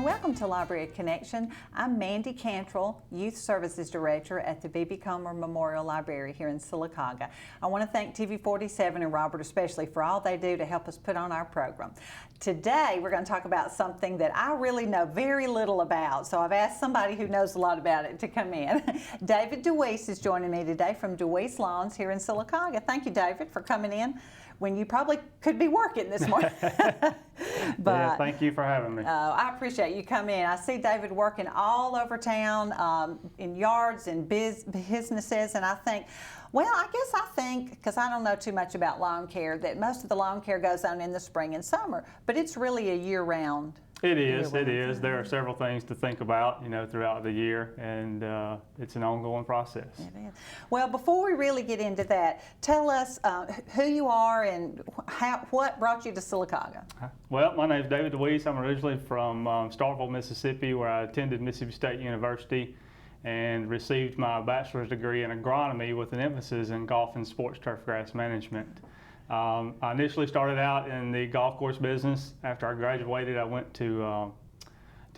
welcome to Library Connection. I'm Mandy Cantrell, Youth Services Director at the B.B. Comer Memorial Library here in Sylacauga. I want to thank TV47 and Robert especially for all they do to help us put on our program. Today we're going to talk about something that I really know very little about, so I've asked somebody who knows a lot about it to come in. David DeWeese is joining me today from DeWeese Lawns here in Sylacauga. Thank you, David, for coming in when you probably could be working this morning. Yeah, thank you for having me. I appreciate you coming in. I see David working all over town in yards and businesses, and I think, because I don't know too much about lawn care, that most of the lawn care goes on in the spring and summer, but it's really a year-round. It is. There are several things to think about, throughout the year, and it's an ongoing process. It is. Well, before we really get into that, tell us who you are and what brought you to Sylacauga. Well, my name is David DeWeese. I'm originally from Starkville, Mississippi, where I attended Mississippi State University and received my bachelor's degree in agronomy with an emphasis in golf and sports turf grass management. I initially started out in the golf course business. After I graduated, I went to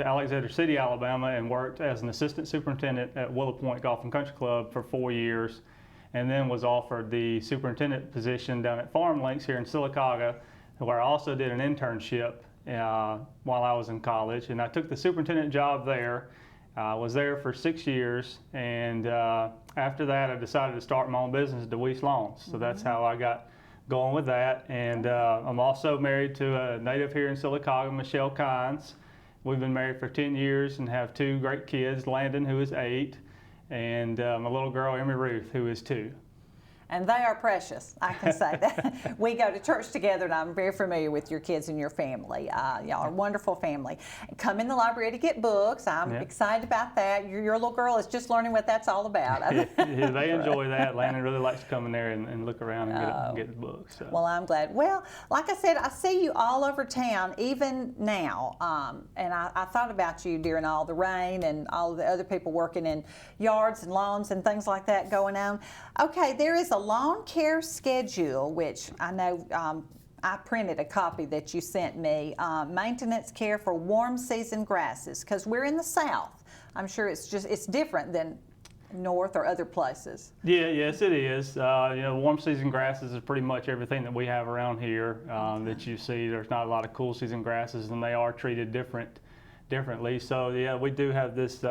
Alexander City, Alabama, and worked as an assistant superintendent at Willow Point Golf and Country Club for 4 years, and then was offered the superintendent position down at Farm Links here in Sylacauga, where I also did an internship while I was in college. And I took the superintendent job there. I was there for 6 years, and after that, I decided to start my own business, DeWeese Lawns. So that's how I got going with that. And I'm also married to a native here in Sylacauga, Michelle Kynes. We've been married for 10 years and have 2 great kids, Landon, who is 8, and my little girl, Emmy Ruth, who is 2. And they are precious, I can say that. We go to church together, and I'm very familiar with your kids and your family. Y'all are a wonderful family. Come in the library to get books. I'm excited about that. Your little girl is just learning what that's all about. Yeah, they enjoy that. Landon really likes to come in there and look around and get the books. So. Well, I'm glad. Well, like I said, I see you all over town, even now. And I thought about you during all the rain and all the other people working in yards and lawns and things like that going on. Okay, there is a lawn care schedule, which I know I printed a copy that you sent me, maintenance care for warm season grasses, because we're in the South. I'm sure it's different than north or other places. Yes, it is. Warm season grasses is pretty much everything that we have around here that you see. There's not a lot of cool season grasses, and they are treated differently. So yeah, we do have this,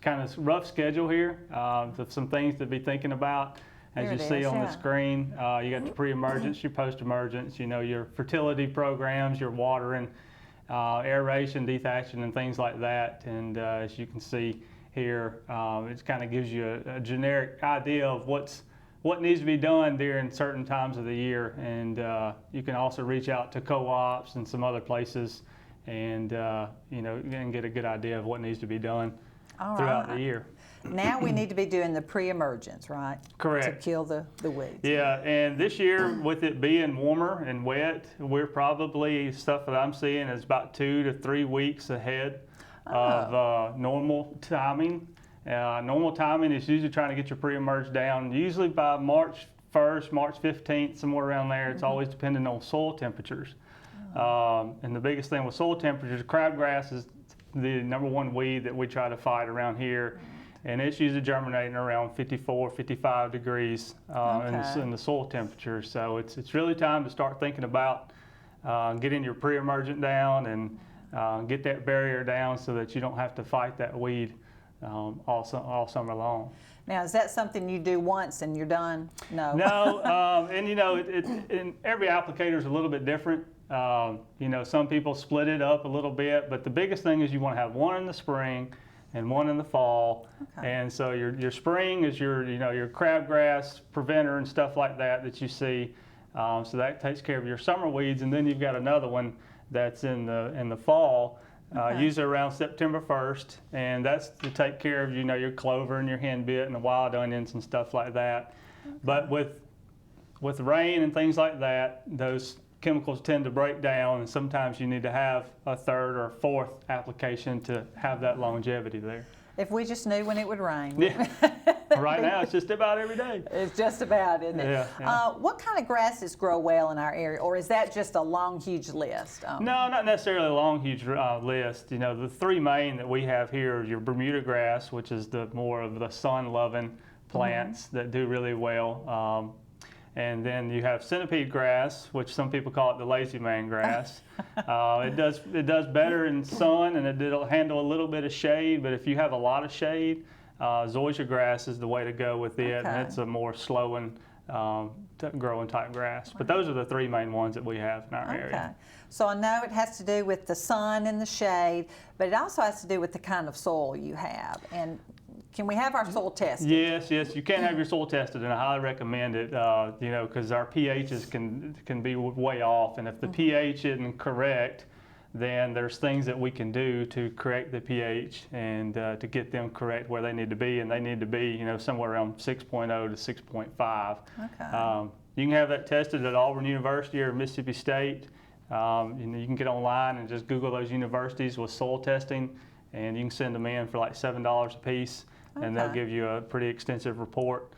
kind of rough schedule here of some things to be thinking about. As you see on the screen, you got your pre-emergence, your post-emergence, your fertility programs, your watering, aeration, dethatching, and things like that. And as you can see here, it kind of gives you a generic idea of what needs to be done during certain times of the year. And you can also reach out to co-ops and some other places and and get a good idea of what needs to be done throughout the year. Now we need to be doing the pre-emergence, right? Correct. To kill the weeds. Yeah, and this year, with it being warmer and wet, we're probably, stuff that I'm seeing is about 2 to 3 weeks ahead of normal timing. Normal timing is usually trying to get your pre-emerge down, usually by March 1st, March 15th, somewhere around there. It's always dependent on soil temperatures. And the biggest thing with soil temperatures, crabgrass is the #1 weed that we try to fight around here, and it's usually germinating around 54, 55 degrees in the soil temperature. So it's really time to start thinking about getting your pre-emergent down and get that barrier down so that you don't have to fight that weed all summer long. Now, is that something you do once and you're done? No. No, and every applicator is a little bit different. Some people split it up a little bit, but the biggest thing is you want to have one in the spring and one in the fall. Okay. And so your spring is your crabgrass preventer and stuff like that you see. So that takes care of your summer weeds, and then you've got another one that's in the fall. Usually around September 1st, and that's to take care of your clover and your henbit and the wild onions and stuff like that. Okay. But with rain and things like that, those chemicals tend to break down, and sometimes you need to have a third or fourth application to have that longevity there. If we just knew when it would rain. Yeah. Right now, it's just about every day. It's just about, isn't it? Yeah. What kind of grasses grow well in our area, or is that just a long, huge list? No, not necessarily a long, huge list. You know, the three main that we have here is your Bermuda grass, which is the more of the sun-loving plants that do really well. And then you have centipede grass, which some people call it the lazy man grass. It does better in sun, and it'll handle a little bit of shade. But if you have a lot of shade, zoysia grass is the way to go with it, and it's a more slowing, growing type grass. But those are the three main ones that we have in our area. So I know it has to do with the sun and the shade, but it also has to do with the kind of soil you have. And can we have our soil tested? Yes, you can have your soil tested, and I highly recommend it. You know, because our pHs can be way off, and if the pH isn't correct, then there's things that we can do to correct the pH and to get them correct where they need to be, and they need to be, you know, somewhere around 6.0 to 6.5. Okay. You can have that tested at Auburn University or Mississippi State. You know, you can get online and just Google those universities with soil testing, and you can send them in for like $7 a piece. And they'll give you a pretty extensive report.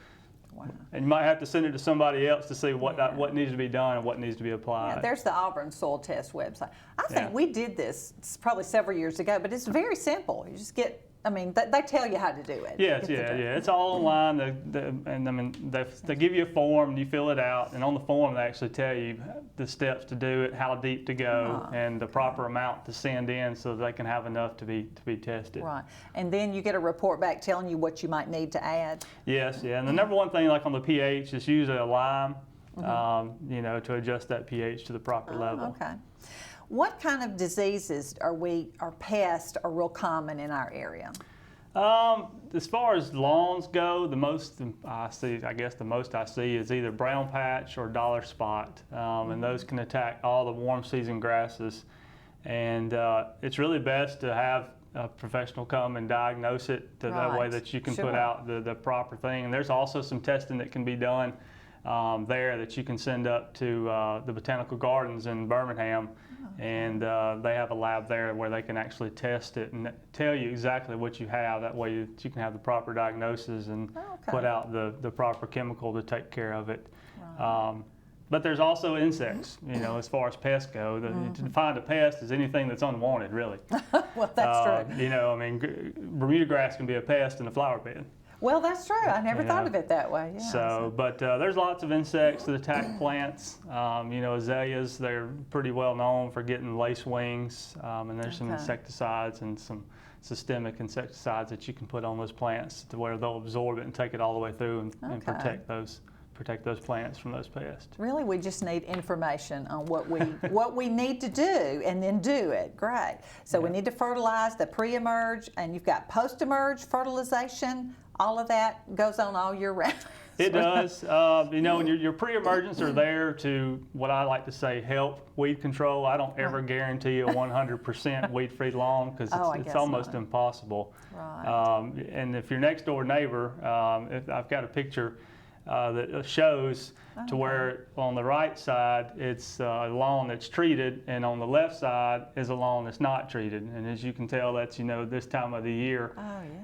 Wow. And you might have to send it to somebody else to see what needs to be done and what needs to be applied. Yeah, there's the Auburn Soil Test website. I think we did this probably several years ago, but it's very simple. You just get, I mean, they tell you how to do it. Yes, it's all online. And I mean, they give you a form and you fill it out. And on the form, they actually tell you the steps to do it, how deep to go, and the proper amount to send in so they can have enough to be tested. Right. And then you get a report back telling you what you might need to add. Yes, and the number one thing, like on the pH, is usually a lime, you know, to adjust that pH to the proper level. Okay. What kind of diseases are pests are real common in our area? As far as lawns go, the most I see is either brown patch or dollar spot, and those can attack all the warm season grasses. And it's really best to have a professional come and diagnose it that way that you can put out the proper thing. And there's also some testing that can be done there that you can send up to the Botanical Gardens in Birmingham, and they have a lab there where they can actually test it and tell you exactly what you have. That way you can have the proper diagnosis and put out the proper chemical to take care of it. But there's also insects, you know, as far as pests go. To define a pest is anything that's unwanted, really. Well, that's true. You know, I mean, Bermuda grass can be a pest in a flower bed. Well, that's true. I never thought of it that way. Yeah, so, but there's lots of insects that attack plants. You know, azaleas, they're pretty well known for getting lace wings, and there's some insecticides and some systemic insecticides that you can put on those plants to where they'll absorb it and take it all the way through and protect those plants from those pests. Really, we just need information on what we need to do, and then do it. Great. So we need to fertilize the pre-emerge, and you've got post-emerge fertilization. All of that goes on all year round. It does. You know, and your pre-emergents are there to, what I like to say, help weed control. I don't ever guarantee a 100% weed-free lawn, because it's almost impossible. Right. And if your next door neighbor, I've got a picture that shows to where on the right side it's a lawn that's treated, and on the left side is a lawn that's not treated. And as you can tell, that's, you know, this time of the year.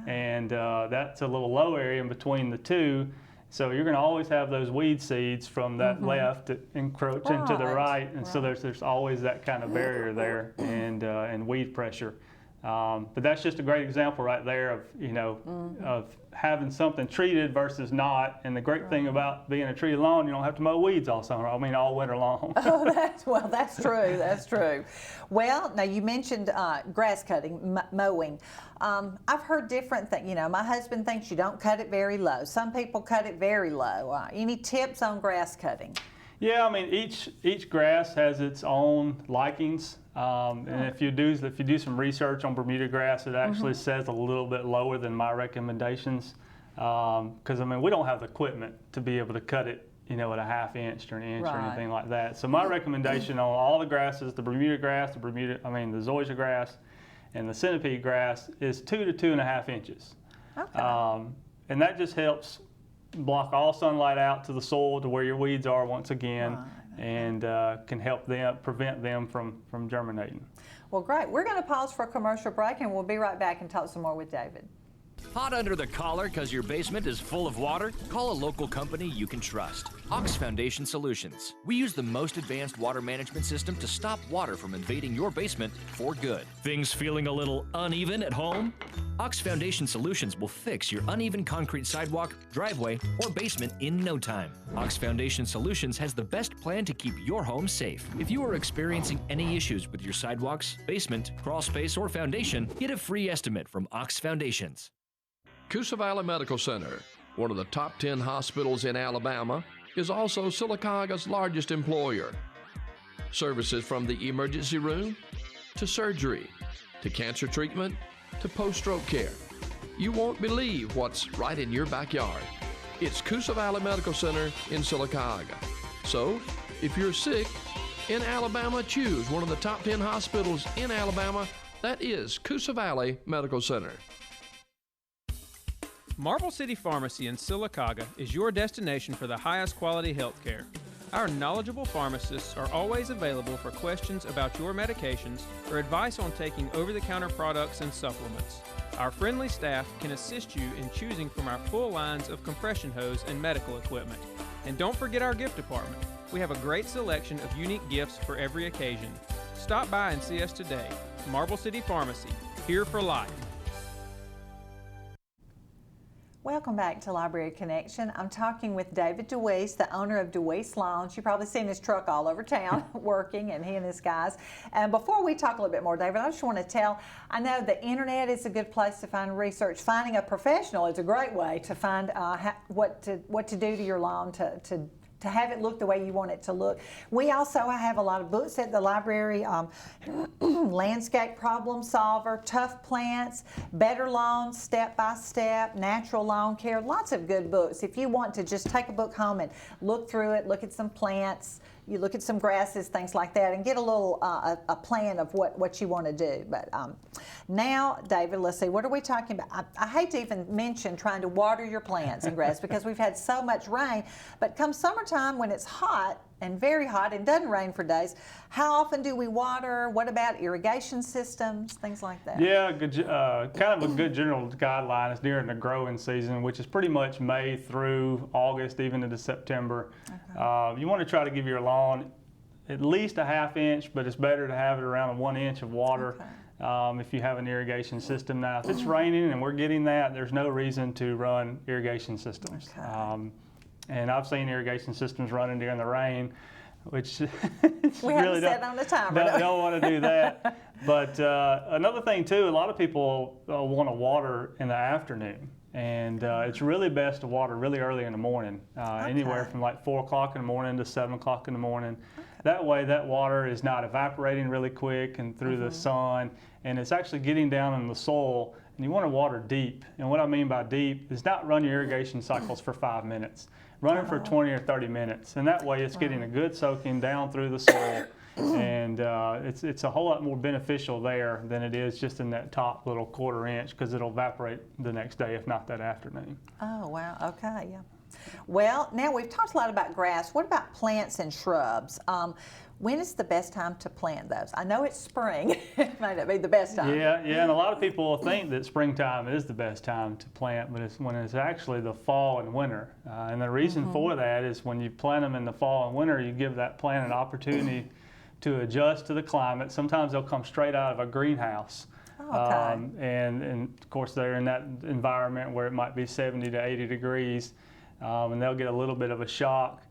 And that's a little low area in between the two. So you're going to always have those weed seeds from that left that encroach into the right, and so there's always that kind of barrier there, and weed pressure. But that's just a great example right there of, you know, of having something treated versus not. And the great thing about being a treated lawn, you don't have to mow weeds all summer. I mean, all winter long. That's true. That's true. Well, now you mentioned grass cutting, mowing. I've heard different things. You know, my husband thinks you don't cut it very low. Some people cut it very low. Any tips on grass cutting? Yeah, I mean, each grass has its own likings, and if you do some research on Bermuda grass, it actually says a little bit lower than my recommendations, because I mean, we don't have the equipment to be able to cut it, you know, at a ½ inch or an inch or anything like that. So my recommendation on all the grasses, the Bermuda grass, the zoysia grass, and the centipede grass, is 2 to 2.5 inches. Okay. And that just helps block all sunlight out to the soil to where your weeds are once again. and can help prevent them from germinating. Well, great. We're going to pause for a commercial break, and we'll be right back and talk some more with David. Hot under the collar because your basement is full of water? Call a local company you can trust. Ox Foundation Solutions. We use the most advanced water management system to stop water from invading your basement for good. Things feeling a little uneven at home? Ox Foundation Solutions will fix your uneven concrete sidewalk, driveway, or basement in no time. Ox Foundation Solutions has the best plan to keep your home safe. If you are experiencing any issues with your sidewalks, basement, crawl space, or foundation, get a free estimate from Ox Foundations. Coosa Valley Medical Center, one of the top 10 hospitals in Alabama, is also Sylacauga's largest employer. Services from the emergency room to surgery to cancer treatment to post-stroke care. You won't believe what's right in your backyard. It's Coosa Valley Medical Center in Sylacauga. So, if you're sick in Alabama, choose one of the top 10 hospitals in Alabama. That is Coosa Valley Medical Center. Marble City Pharmacy in Sylacauga is your destination for the highest quality health care. Our knowledgeable pharmacists are always available for questions about your medications or advice on taking over-the-counter products and supplements. Our friendly staff can assist you in choosing from our full lines of compression hose and medical equipment. And don't forget our gift department. We have a great selection of unique gifts for every occasion. Stop by and see us today. Marble City Pharmacy, here for life. Welcome back to Library Connection. I'm talking with David DeWeese, the owner of DeWeese Lounge. You've probably seen his truck all over town working, and he and his guys. And before we talk a little bit more, David, I just want to tell, I know the internet is a good place to find research. Finding a professional is a great way to find what to do to your lawn to have it look the way you want it to look. We also have a lot of books at the library, Landscape Problem Solver, Tough Plants, Better Lawns, Step by Step, Natural Lawn Care, lots of good books. If you want to just take a book home and look through it, look at some plants, you look at some grasses, things like that, and get a little a plan of what you want to do. But now, David, let's see, what are we talking about? I hate to even mention trying to water your plants and grass because we've had so much rain, but come summertime when it's hot and very hot and doesn't rain for days, how often do we water? What about irrigation systems, things like that? Yeah, kind of a good general guideline is during the growing season, which is pretty much May through August, even into September. Okay. You want to try to give your lawn at least a ½ inch, but it's better to have it around 1 inch of water. Okay. If you have an irrigation system. Now, if it's raining and we're getting that, there's no reason to run irrigation systems. Okay. And I've seen irrigation systems running during the rain, which we really haven't set on the timer. Don't want to do that. But another thing too, a lot of people want to water in the afternoon, and it's really best to water really early in the morning, anywhere from like 4 o'clock in the morning to 7 o'clock in the morning. Okay. That way, that water is not evaporating really quick and through the sun, and it's actually getting down in the soil. And you want to water deep. And what I mean by deep is not run your irrigation cycles for 5 minutes. Run it for 20 or 30 minutes. And that way it's getting a good soaking down through the soil. And it's a whole lot more beneficial there than it is just in that top little 1/4 inch, because it'll evaporate the next day, if not that afternoon. Oh, wow. Okay, yeah. Well, now we've talked a lot about grass. What about plants and shrubs? When is the best time to plant those? I know it's spring. It might not be the best time. Yeah, and a lot of people think that springtime is the best time to plant, but it's when it's actually the fall and winter. And the reason for that is when you plant them in the fall and winter, you give that plant an opportunity to adjust to the climate. Sometimes they'll come straight out of a greenhouse. Okay. And of course, they're in that environment where it might be 70 to 80 degrees, and they'll get a little bit of a shock.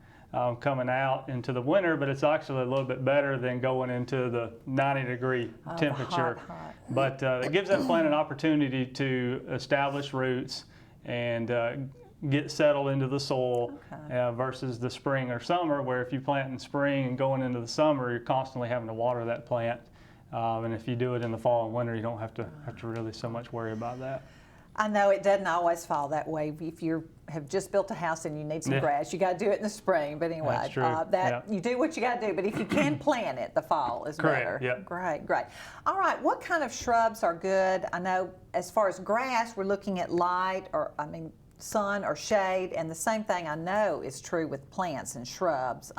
Coming out into the winter, but it's actually a little bit better than going into the 90-degree temperature. Hot. But it gives that plant an opportunity to establish roots and get settled into the soil, versus the spring or summer, where if you plant in spring and going into the summer, you're constantly having to water that plant. And if you do it in the fall and winter, you don't have to really so much worry about that. I know it doesn't always fall that way. If you have just built a house and you need some grass, you got to do it in the spring. But anyway, that's true. You do what you got to do. But if you can plant it, the fall is better. Yep. Great. All right, what kind of shrubs are good? I know as far as grass, we're looking at sun or shade, and the same thing I know is true with plants and shrubs.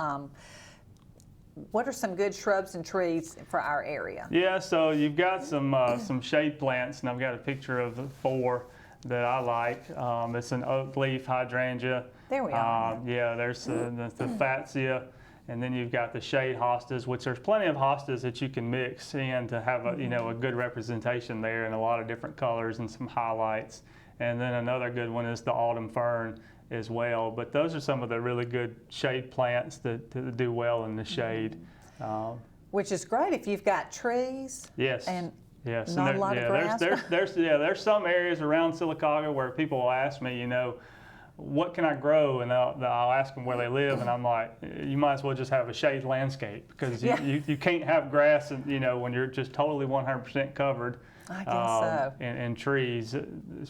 what are some good shrubs and trees for our area? Yeah, so you've got some shade plants, and I've got a picture of 4 that I like. It's an oak leaf hydrangea. There we are. Yeah, there's the fatsia, and then you've got the shade hostas, which there's plenty of hostas that you can mix in to have a good representation there in a lot of different colors and some highlights. And then another good one is the autumn fern as well. But those are some of the really good shade plants that do well in the shade. Which is great if you've got trees. Yes. And yes. not a lot of grass. There's some areas around Sylacauga where people will ask me, what can I grow? And I'll ask them where they live, and I'm like, you might as well just have a shade landscape, because you can't have grass, and when you're just totally 100% covered. I guess so. And trees,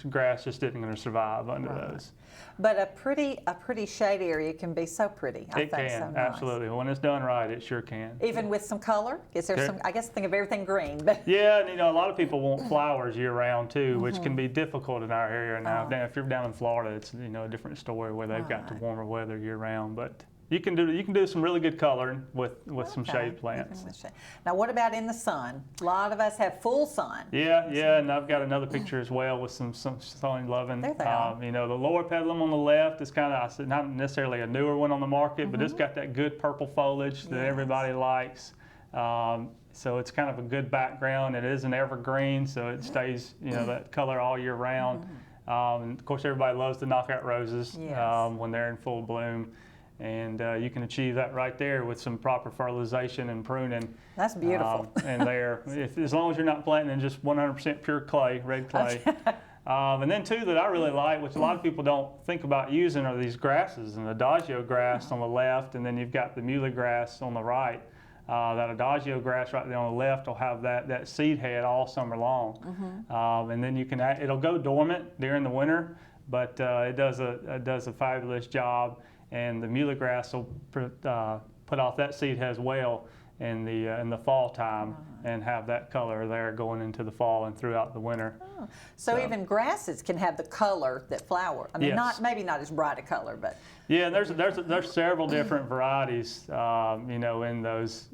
grass just isn't going to survive under those. But a pretty shade area can be so pretty. I It think can, so nice. absolutely. When it's done right, it sure can. Even with some color? Is there some? I guess think of everything green. But Yeah, and a lot of people want flowers year round too, which can be difficult in our area now. Now, if you're down in Florida, it's a different story where they've got the warmer weather year round. But you can do some really good coloring with some shade plants. Now, what about in the sun? A lot of us have full sun. Yeah, and I've got another picture as well with some sun loving. There they are. The lower petalum on the left is kind of, not necessarily a newer one on the market, but it's got that good purple foliage that everybody likes. So it's kind of a good background. It is an evergreen, so it stays that color all year round. And of course, everybody loves the knockout roses when they're in full bloom. And you can achieve that right there with some proper fertilization and pruning. That's beautiful. And as long as you're not planting in just 100% pure clay, red clay. And then two that I really like, which a lot of people don't think about using, are these grasses. And adagio grass on the left, and then you've got the muhly grass on the right. That adagio grass right there on the left will have that seed head all summer long. And then it'll go dormant during the winter, but it does a fabulous job. And the muhly grass will put off that seed head as well in the fall time, and have that color there going into the fall and throughout the winter. So even grasses can have the color that flower. I mean, maybe not as bright a color, but yeah. There's several different varieties, in those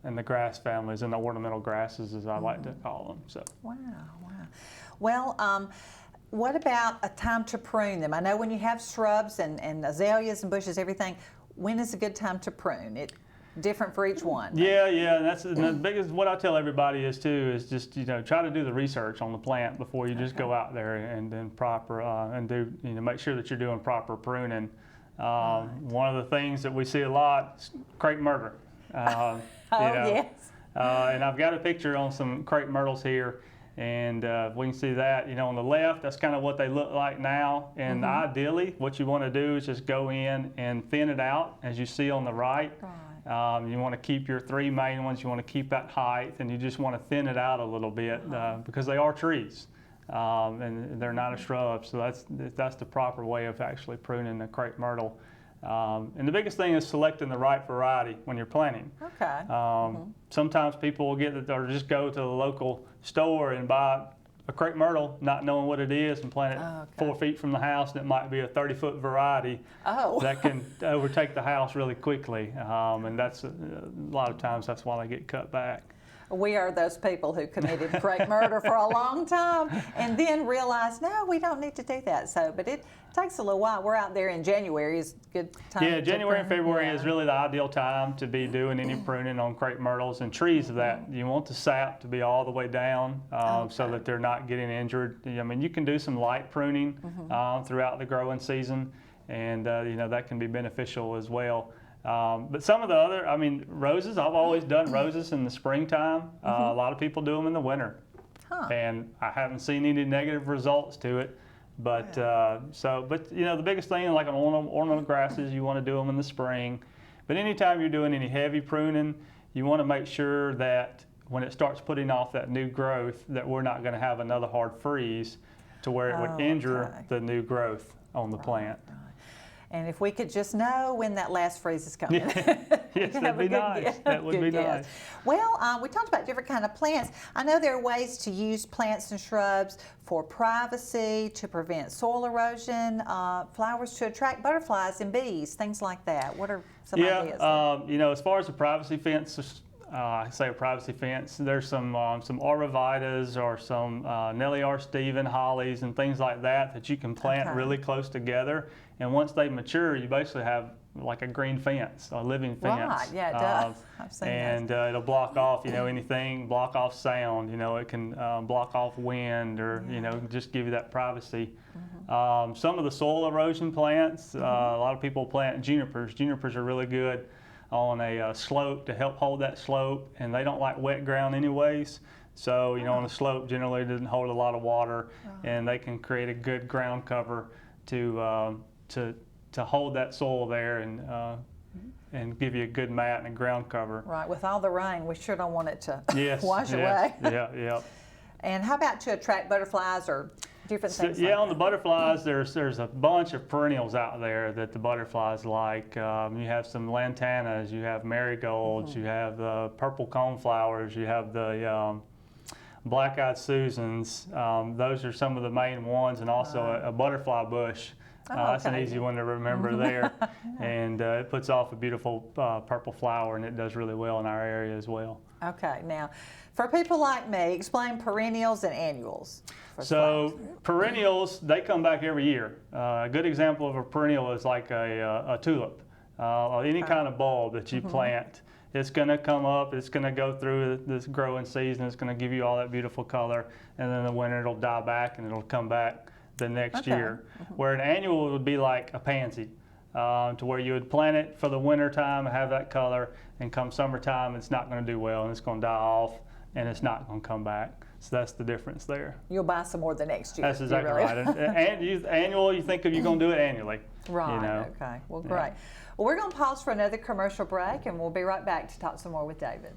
in the grass families, and the ornamental grasses, as I like to call them. So wow. Well. What about a time to prune them? I know when you have shrubs and azaleas and bushes, everything, when is a good time to prune? It's different for each one. Yeah, and that's the biggest, what I tell everybody is just, try to do the research on the plant before you just go out there and then make sure that you're doing proper pruning. One of the things that we see a lot is crepe myrtle. Yes. And I've got a picture on some crepe myrtles here. And we can see that, on the left, that's kind of what they look like now. And ideally, what you want to do is just go in and thin it out, as you see on the right. You want to keep your 3 main ones. You want to keep that height, and you just want to thin it out a little bit because they are trees, and they're not a shrub. So that's the proper way of actually pruning the crepe myrtle. And the biggest thing is selecting the right variety when you're planting. Okay. Sometimes people will or just go to the local store and buy a crepe myrtle, not knowing what it is, and plant it 4 feet from the house, and it might be a 30-foot variety that can overtake the house really quickly. And that's a lot of times that's why they get cut back. We are those people who committed crepe murder for a long time and then realized, no, we don't need to do that. But it takes a little while. We're out there in January is a good time. Yeah, January and February is really the ideal time to be doing any pruning on crepe myrtles and trees of that. You want the sap to be all the way down so that they're not getting injured. I mean, you can do some light pruning throughout the growing season, and that can be beneficial as well. But some of the other, roses, I've always done roses in the springtime. A lot of people do them in the winter. And I haven't seen any negative results to it. But, the biggest thing, like on ornamental grasses, you want to do them in the spring. But anytime you're doing any heavy pruning, you want to make sure that when it starts putting off that new growth, that we're not going to have another hard freeze to where it would injure the new growth on the plant. And if we could just know when that last freeze is coming. Yes, that'd be nice. That would be nice. Well, we talked about different kind of plants. I know there are ways to use plants and shrubs for privacy, to prevent soil erosion, flowers to attract butterflies and bees, things like that. What are some ideas? You know, as far as the privacy fence, I say a privacy fence, there's some Arborvitas or some Nellie R. Stephen hollies and things like that you can plant really close together. And once they mature, you basically have like a green fence, a living fence. Right, yeah, it does. I've seen and it'll block off, you know, anything, block off sound. You know, it can block off wind, or you know, just give you that privacy. Some of the soil erosion plants, a lot of people plant junipers. Junipers are really good on a slope to help hold that slope, and they don't like wet ground anyways. So, you know, on a slope generally it doesn't hold a lot of water, and they can create a good ground cover to hold that soil there and give you a good mat and a ground cover. Right, with all the rain, we sure don't want it to wash away. away. Yeah. And how about to attract butterflies or different things? Yeah, like on that? the butterflies, there's a bunch of perennials out there that the butterflies like. You have some lantanas, you have marigolds, you have the purple coneflowers, you have the black-eyed Susans. Those are some of the main ones, and also a butterfly bush. That's an easy one to remember there. And it puts off a beautiful purple flower, and it does really well in our area as well. Okay, now for people like me, explain perennials and annuals. So perennials, they come back every year. A good example of a perennial is like a tulip, or any kind of bulb that you plant. It's going to come up, it's going to go through this growing season, it's going to give you all that beautiful color, and then in the winter it'll die back and it'll come back the next year. Where an annual would be like a pansy, to where you would plant it for the winter time and have that color, and come summertime it's not going to do well and it's going to die off and it's not going to come back. So that's the difference there. You'll buy some more the next year. That's exactly right. And annual, you think of you're going to do it annually. Right, you know? okay. Well, great. Well, we're going to pause for another commercial break, and we'll be right back to talk some more with David.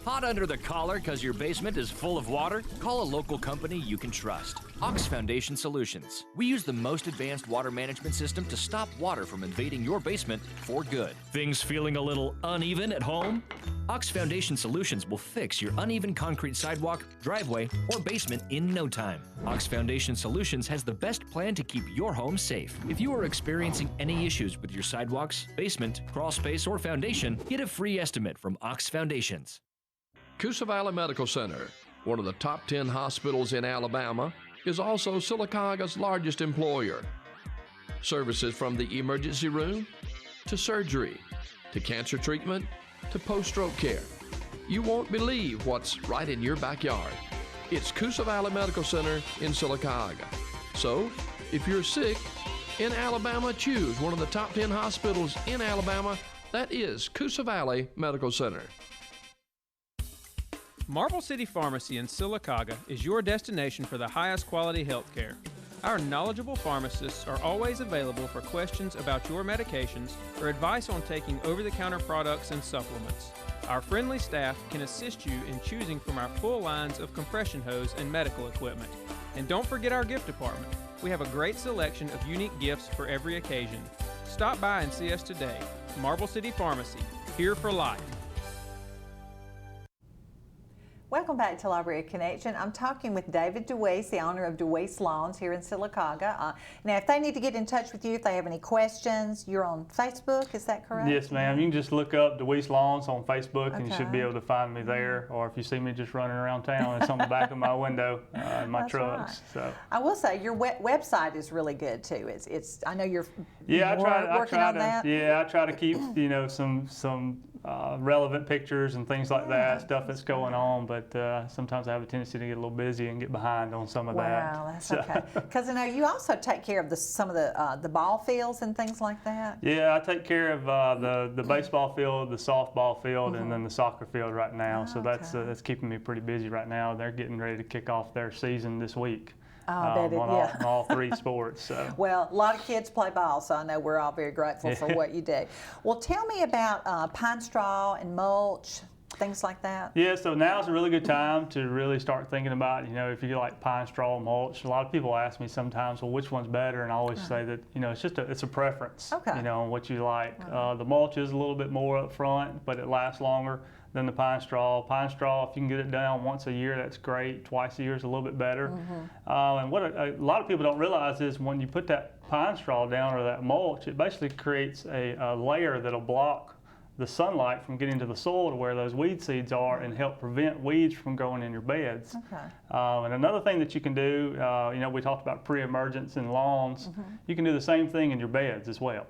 Hot under the collar because your basement is full of water? Call a local company you can trust. Ox Foundation Solutions. We use the most advanced water management system to stop water from invading your basement for good. Things feeling a little uneven at home? Ox Foundation Solutions will fix your uneven concrete sidewalk, driveway, or basement in no time. Ox Foundation Solutions has the best plan to keep your home safe. If you are experiencing any issues with your sidewalks, basement, crawl space, or foundation, get a free estimate from Ox Foundations. Coosa Valley Medical Center, one of the top 10 hospitals in Alabama, is also Sylacauga's largest employer. Services from the emergency room to surgery to cancer treatment to post-stroke care. You won't believe what's right in your backyard. It's Coosa Valley Medical Center in Sylacauga. So, if you're sick in Alabama, choose one of the top 10 hospitals in Alabama. That is Coosa Valley Medical Center. Marble City Pharmacy in Sylacauga is your destination for the highest quality health care. Our knowledgeable pharmacists are always available for questions about your medications or advice on taking over-the-counter products and supplements. Our friendly staff can assist you in choosing from our full lines of compression hose and medical equipment. And don't forget our gift department. We have a great selection of unique gifts for every occasion. Stop by and see us today. Marble City Pharmacy, here for life. Welcome back to Library Connection. I'm talking with David DeWeese, the owner of DeWeese Lawns here in Sylacauga. Now, if they need to get in touch with you, if they have any questions, you're on Facebook, is that correct? Yes, ma'am. You can just look up DeWeese Lawns on Facebook, and you should be able to find me there. Or if you see me just running around town, it's on the back of my window in my trucks. Right. So I will say your website is really good too. It's I know you're working on that. Yeah, I try to keep some relevant pictures and things like that, stuff that's going on, but sometimes I have a tendency to get a little busy and get behind on some of that. Wow, that's okay. Because I know you also take care of some of the ball fields and things like that. Yeah, I take care of the baseball field, the softball field, and then the soccer field right now. So that's keeping me pretty busy right now. They're getting ready to kick off their season this week. On all three sports. So. Well, a lot of kids play ball, so I know we're all very grateful for what you do. Well, tell me about pine straw and mulch, things like that? Yeah, so now's a really good time to really start thinking about, if you like pine straw mulch. A lot of people ask me sometimes, well, which one's better? And I always say that, it's a preference, Okay. on what you like. The mulch is a little bit more up front, but it lasts longer than the pine straw. Pine straw, if you can get it down once a year, that's great. Twice a year is a little bit better. And what a lot of people don't realize is when you put that pine straw down or that mulch, it basically creates a layer that'll block the sunlight from getting to the soil to where those weed seeds are and help prevent weeds from growing in your beds. Okay. And another thing that you can do, we talked about pre-emergence in lawns. You can do the same thing in your beds as well.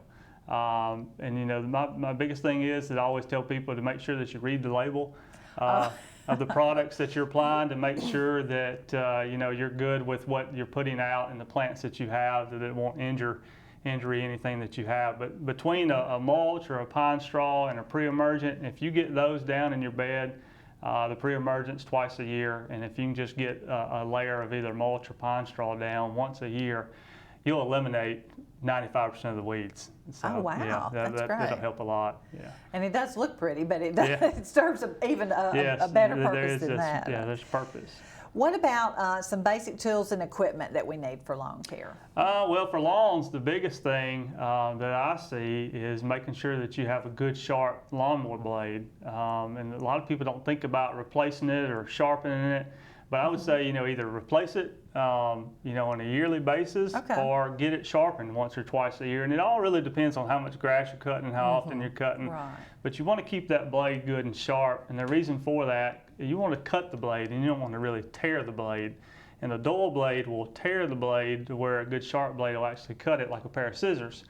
My biggest thing is that I always tell people to make sure that you read the label of the products that you're applying to make sure that you're good with what you're putting out and the plants that you have, that it won't injure anything that you have. But between a mulch or a pine straw and a pre-emergent, if you get those down in your bed, the pre-emergent's twice a year, and if you can just get a layer of either mulch or pine straw down once a year, you'll eliminate 95% of the weeds. So, Oh, wow. Yeah, That's great. that'll help a lot. Yeah. And it does look pretty, but it, does, Yeah. it serves even a Yes, better there purpose is than that. Yeah, there's purpose. What about some basic tools and equipment that we need for lawn care? Well, for lawns, the biggest thing that I see is making sure that you have a good sharp lawnmower blade. And a lot of people don't think about replacing it or sharpening it. But I would say, either replace it, on a yearly basis, Okay. or get it sharpened once or twice a year. And it all really depends on how much grass you're cutting and how often you're cutting. Right. But you want to keep that blade good and sharp. And the reason for that, you want to cut the blade and you don't want to really tear the blade. And a dull blade will tear the blade to where a good sharp blade will actually cut it like a pair of scissors.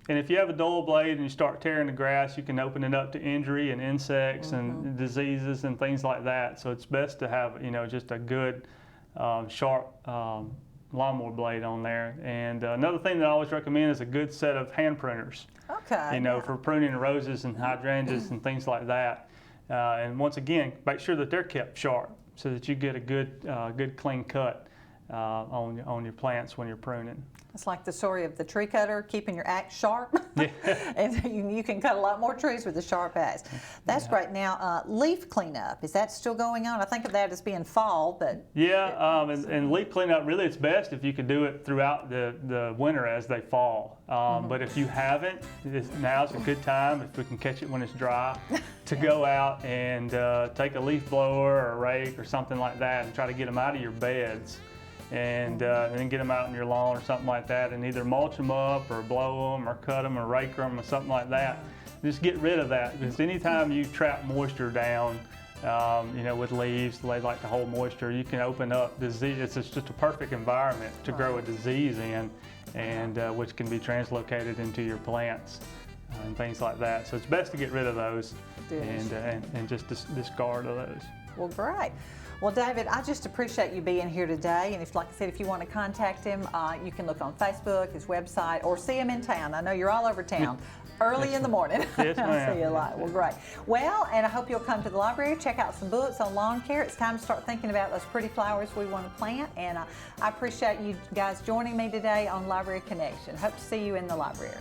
And if you have a dull blade and you start tearing the grass, you can open it up to injury and insects and diseases and things like that. So it's best to have, just a good, sharp lawnmower blade on there. And another thing that I always recommend is a good set of hand pruners. Okay. For pruning roses and hydrangeas and things like that. And once again, make sure that they're kept sharp so that you get a good clean cut on your plants when you're pruning. It's like the story of the tree cutter, keeping your axe sharp. Yeah. And you can cut a lot more trees with a sharp axe. That's great. Now, leaf cleanup, is that still going on? I think of that as being fall, but... Yeah, and leaf cleanup, really it's best if you could do it throughout the winter as they fall. But if you haven't, now's a good time, if we can catch it when it's dry, to go out and take a leaf blower or a rake or something like that and try to get them out of your beds. And then get them out on your lawn or something like that, and either mulch them up or blow them or cut them or rake them or something like that. Just get rid of that, because anytime you trap moisture down, with leaves, they like to hold moisture, you can open up disease. It's just a perfect environment to grow a disease in, and which can be translocated into your plants and things like that. So it's best to get rid of those and just discard of those. Well, great. Well, David, I just appreciate you being here today. And like I said, if you want to contact him, you can look on Facebook, his website, or see him in town. I know you're all over town. Early in the morning. Yes, ma'am. I'll see you a lot. Well, great. Well, and I hope you'll come to the library, check out some books on lawn care. It's time to start thinking about those pretty flowers we want to plant. And I appreciate you guys joining me today on Library Connection. Hope to see you in the library.